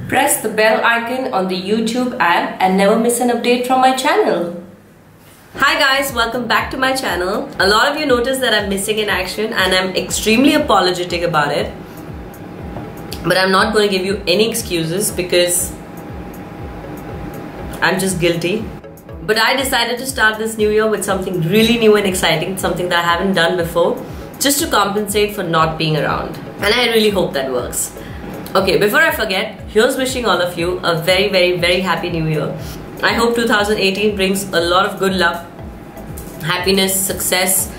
Press the bell icon on the YouTube app and never miss an update from my channel. Hi guys, welcome back to my channel. A lot of you noticed that I'm missing in action and I'm extremely apologetic about it. But I'm not going to give you any excuses because I'm just guilty. But I decided to start this new year with something really new and exciting, something that I haven't done before, just to compensate for not being around. And I really hope that works. Okay, before I forget, here's wishing all of you a very happy new year. I hope 2018 brings a lot of good luck, happiness, success,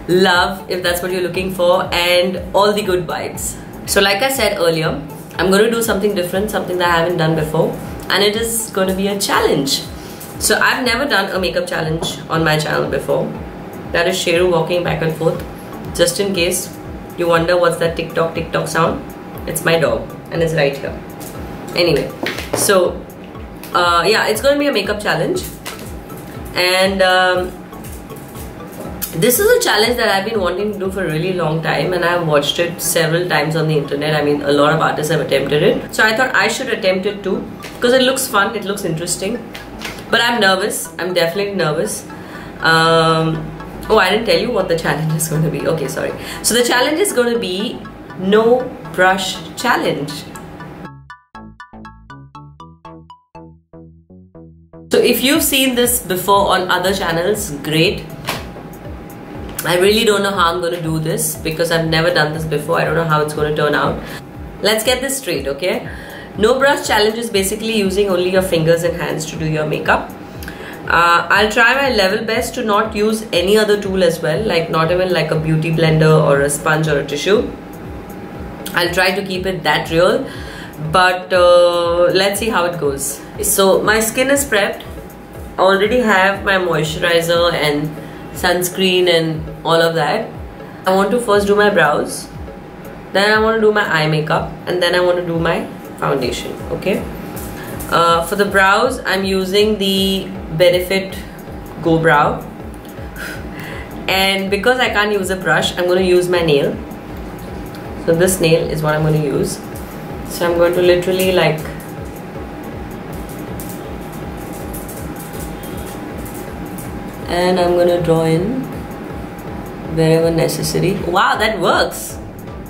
love, if that's what you're looking for, and all the good vibes. So like I said earlier, I'm going to do something different, something that I haven't done before, and it is going to be a challenge. So I've never done a makeup challenge on my channel before. That is Sheru walking back and forth. Just in case you wonder what's that tick-tock sound, it's my dog and it's right here. Anyway, so yeah, it's going to be a makeup challenge, and this is a challenge that I've been wanting to do for a really long time, and I've watched it several times on the internet. I mean, a lot of artists have attempted it, so I thought I should attempt it too because it looks fun, it looks interesting. But I'm nervous. I'm definitely nervous. Oh, I didn't tell you what the challenge is going to be. Okay, sorry. So the challenge is going to be no brush challenge. So if you've seen this before on other channels, great. I really don't know how I'm going to do this because I've never done this before. I don't know how it's going to turn out. Let's get this straight, okay? No brush challenge is basically using only your fingers and hands to do your makeup. I'll try my level best to not use any other tool as well, like not even like a beauty blender or a sponge or a tissue. I'll try to keep it that real, but let's see how it goes. So my skin is prepped. I already have my moisturizer and sunscreen and all of that. I want to first do my brows, then I want to do my eye makeup, and then I want to do my foundation. Okay, for the brows I'm using the Benefit Go Brow, and because I can't use a brush, I'm going to use my nail. So this nail is what I'm going to use. So I'm going to literally like and I'm going to draw in wherever necessary. Wow, that works.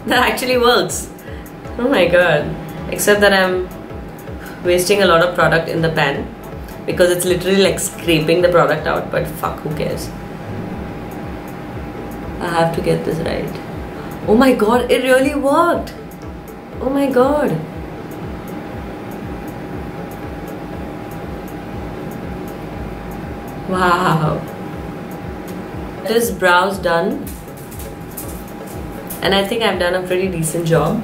That actually works. Oh my god. Except that I'm wasting a lot of product in the pan because it's literally like scraping the product out, but fuck, who cares? I have to get this right. Oh my god, it really worked. Oh my god. Wow. This brows done, and I think I've done a pretty decent job.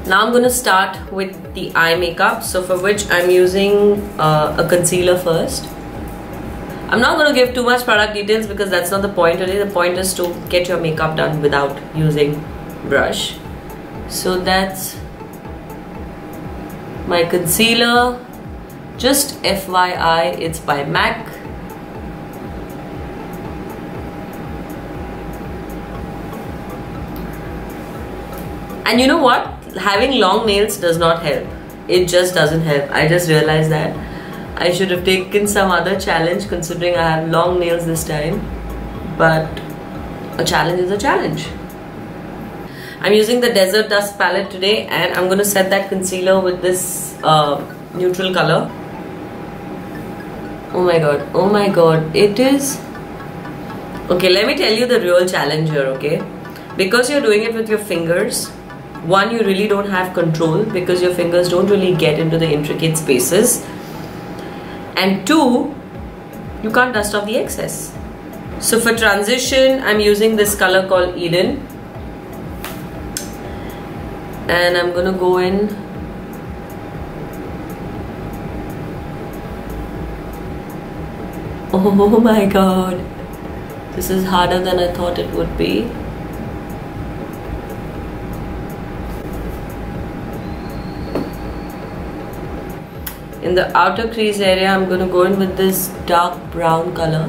Now I'm going to start with the eye makeup, so for which I'm using a concealer first. I'm not going to give too much product details because that's not the point today. The point is to get your makeup done without using brush. So that's my concealer. Just FYI, it's by MAC. And you know what? Having long nails does not help. It just doesn't help. I just realized that. I should have taken some other challenge considering I have long nails this time. But a challenge is a challenge. I'm using the Desert Dust palette today, and I'm going to set that concealer with this neutral color. Oh my god. Oh my god. It is... Okay, let me tell you the real challenge here, okay? Because you're doing it with your fingers, one, you really don't have control because your fingers don't really get into the intricate spaces, and two, you can't dust off the excess. So for transition, I'm using this color called Eden, and I'm gonna go in oh my god, this is harder than I thought it would be. In the outer crease area, I'm going to go in with this dark brown color.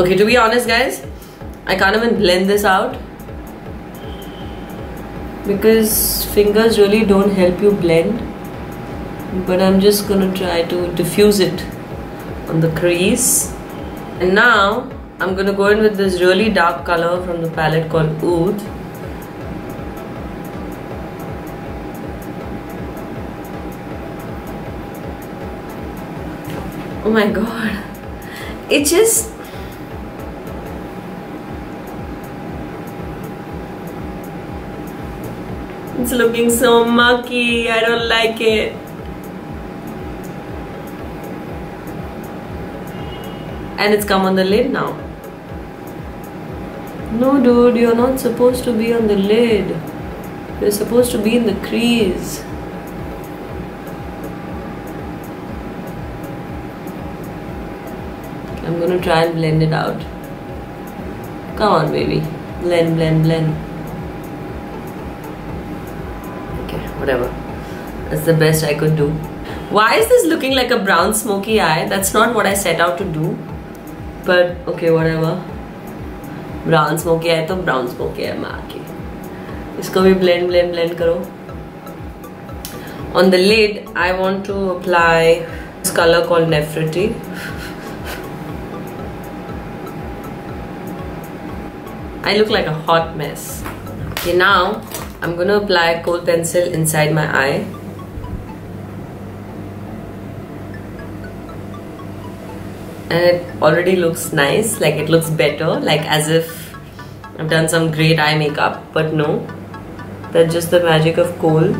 Okay, to be honest guys, I can't even blend this out because fingers really don't help you blend, but I'm just gonna try to diffuse it on the crease. And now I'm gonna go in with this really dark color from the palette called Oud. Oh my god, it just... it's looking so mucky, I don't like it. And it's come on the lid now. No dude, you're not supposed to be on the lid. You're supposed to be in the crease. I'm gonna try and blend it out. Come on baby, blend, blend, blend. Okay, whatever. That's the best I could do. Why is this looking like a brown smoky eye? That's not what I set out to do. But okay, whatever. Brown smoky eye to brown smoky eye maa ke. Isko bhi blend, blend, blend karo. On the lid, I want to apply this color called Nefertiti. I look like a hot mess. Okay, now I'm gonna apply kohl pencil inside my eye. And it already looks nice, like it looks better, like as if I've done some great eye makeup, but no, that's just the magic of kohl.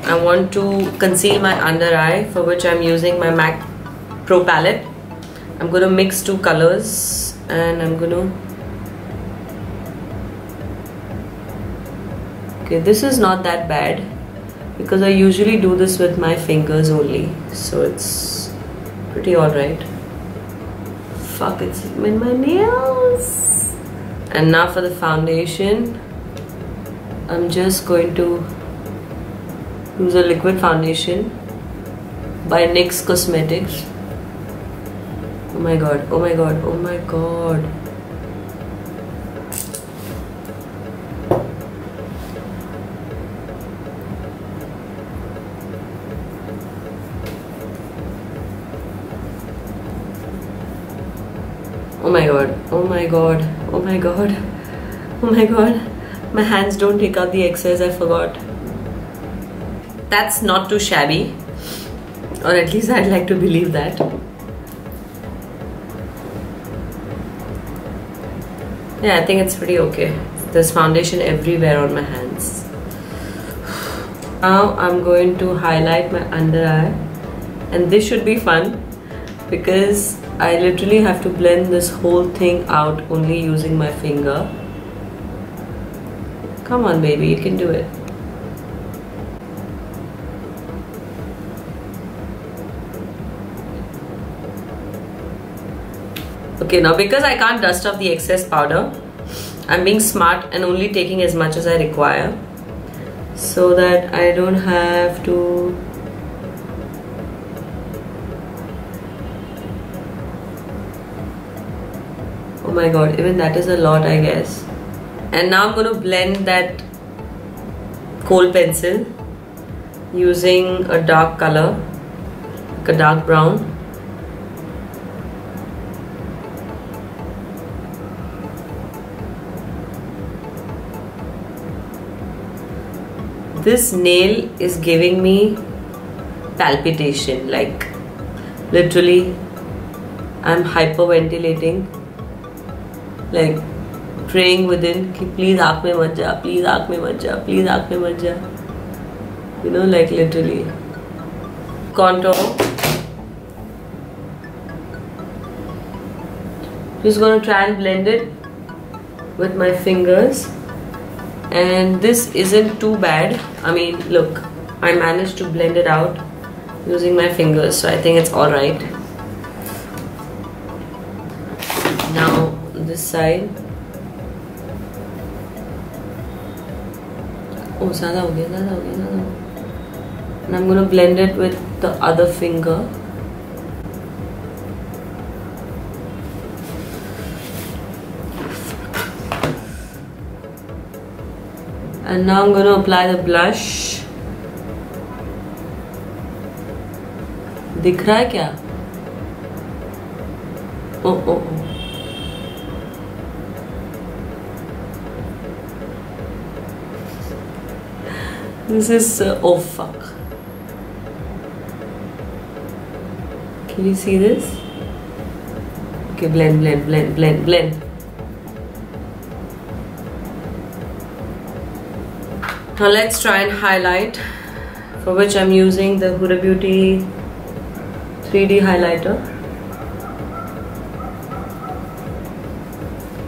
I want to conceal my under eye, for which I'm using my MAC Pro palette. I'm gonna mix two colors and I'm gonna... okay, this is not that bad because I usually do this with my fingers only, so it's pretty alright. Fuck, it's in my nails. And now for the foundation, I'm just going to use a liquid foundation by NYX Cosmetics. Oh my god, oh my god, oh my god. Oh my god, oh my god, oh my god, oh my god. My hands don't take out the excess, I forgot. That's not too shabby, or at least I'd like to believe that. Yeah, I think it's pretty okay. There's foundation everywhere on my hands. Now I'm going to highlight my under eye, and this should be fun because I literally have to blend this whole thing out only using my finger. Come on baby, you can do it. Okay, now because I can't dust off the excess powder, I'm being smart and only taking as much as I require so that I don't have to oh my god, even that is a lot, I guess. And now I'm going to blend that kohl pencil using a dark color, like a dark brown. This nail is giving me palpitation, like literally I'm hyperventilating, like praying within ki please aankh mein mat ja, please aankh mein mat ja, please aankh mein mat ja. You know, like literally. Contour. Just gonna try and blend it with my fingers. And this isn't too bad. I mean, look, I managed to blend it out using my fingers, so I think it's alright. Now this side. Oh, zyada ho gaya, zyada ho gaya, zyada ho gaya. And I'm gonna blend it with the other finger. And now I'm going to apply the blush. दिख रहा है क्या? Oh. This is oh fuck. Can you see this? Okay, blend. Now let's try and highlight, for which I'm using the Huda Beauty 3D highlighter.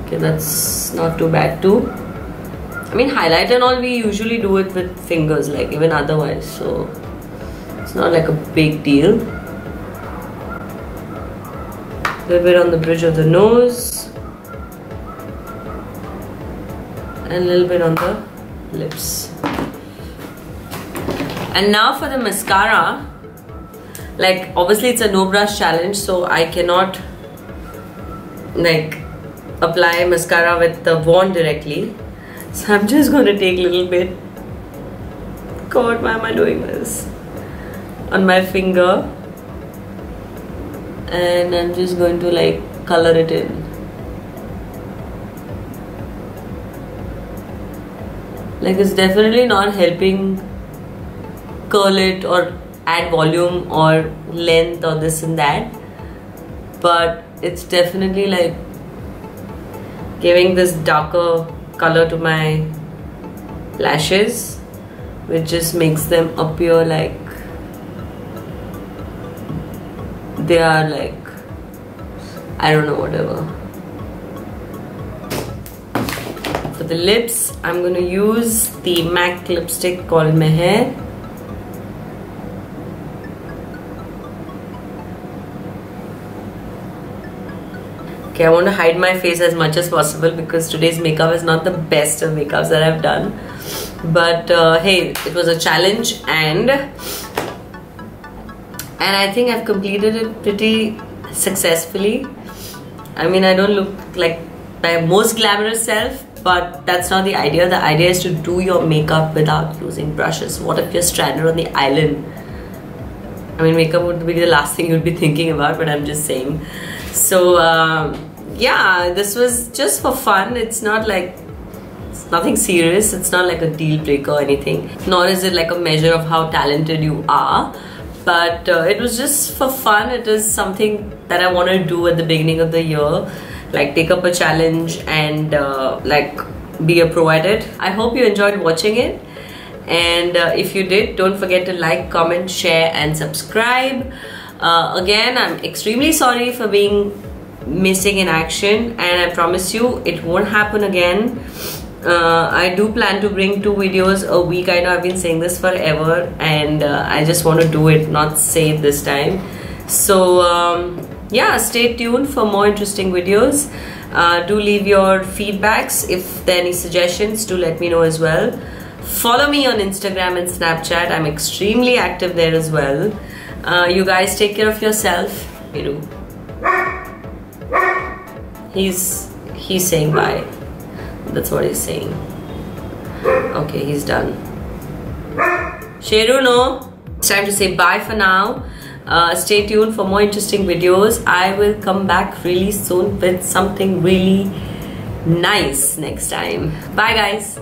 Okay, that's not too bad too. I mean, highlighter and all, we usually do it with fingers, like even otherwise, so it's not like a big deal. A little bit on the bridge of the nose and a little bit on the lips. And now for the mascara, like obviously it's a no brush challenge, so I cannot like apply mascara with the wand directly. So I'm just going to take a little bit, God, why am I doing this, on my finger, and I'm just going to like color it in. Like it's definitely not helping curl it or add volume or length or this and that, but it's definitely like giving this darker color to my lashes, which just makes them appear like they are like, I don't know, whatever. For the lips, I'm going to use the MAC lipstick called Meher. Okay, I want to hide my face as much as possible because today's makeup is not the best of makeups that I've done. But hey, it was a challenge, and I think I've completed it pretty successfully. I mean, I don't look like my most glamorous self, but that's not the idea. The idea is to do your makeup without using brushes. What if you're stranded on the island? I mean, makeup would be the last thing you'd be thinking about, but I'm just saying. So yeah, this was just for fun. It's not like, it's nothing serious. It's not like a deal breaker or anything, nor is it like a measure of how talented you are, but it was just for fun. It is something that I want to do at the beginning of the year, like take up a challenge and like be a pro at it. I hope you enjoyed watching it, and if you did, don't forget to like, comment, share and subscribe. Again, I'm extremely sorry for being missing in action, and I promise you it won't happen again. I do plan to bring 2 videos a week. I know I've been saying this forever, and I just want to do it, not say it this time. So yeah, stay tuned for more interesting videos. Do leave your feedbacks. If there are any suggestions, do let me know as well. Follow me on Instagram and Snapchat. I'm extremely active there as well. You guys take care of yourself. Miru. He's saying bye. That's what he's saying. Okay, he's done. Sheru, no. It's time to say bye for now. Stay tuned for more interesting videos. I will come back really soon with something really nice next time. Bye guys.